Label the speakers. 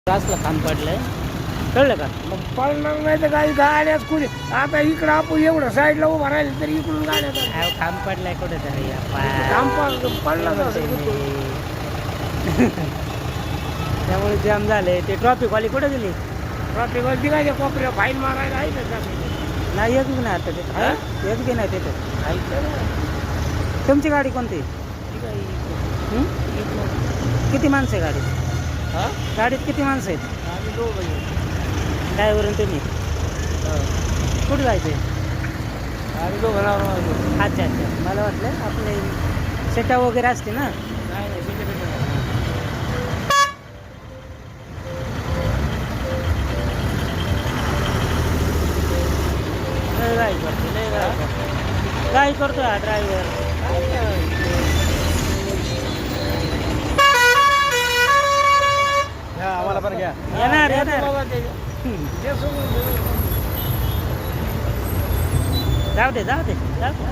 Speaker 1: असला काम पडलंय कळलं का?
Speaker 2: मग पळणार नाही तर काही गाड्याच कुणी आता इकडं आपण एवढं साईडला उभा राहिलं तरी इकडून गाड्या जातात.
Speaker 1: अहो, काम पडलाय कुठे तरी
Speaker 2: काम पडलं असेल कुठं.
Speaker 1: त्यामुळे जाम झाले. ते ट्रॉफिक वाली कुठे गेली?
Speaker 2: ट्रॉफिक वरती काय कोपऱ्या फाईन मारायला आहे ना traffic.
Speaker 1: नाही येत की नाही आता तिथे
Speaker 2: हा?
Speaker 1: येत की नाही तिथे?
Speaker 2: ऐकलं ना.
Speaker 1: तुमची गाडी कोणती?
Speaker 2: ठीक आहे.
Speaker 1: हं? किती माणसं आहे गाडीत?
Speaker 2: हा?
Speaker 1: गाडीत किती माणसं आहेत?
Speaker 2: आम्ही दोघं येऊ.
Speaker 1: ड्रायव्हरून तुम्ही कुठं जायचं आहे?
Speaker 2: आम्ही दोघं नाव
Speaker 1: अच्छा अच्छा मला वाटलं आपले सेटा वगैरे असते ना.
Speaker 2: नाही नाही तिथे भेटलं.
Speaker 1: लय गाई करतो लय गाई करतो. गाई करतो हा ड्रायव्हर.
Speaker 2: आम्हाला पण घ्या.
Speaker 1: येणार येणार. जाऊ दे जाऊ दे जाऊ दे.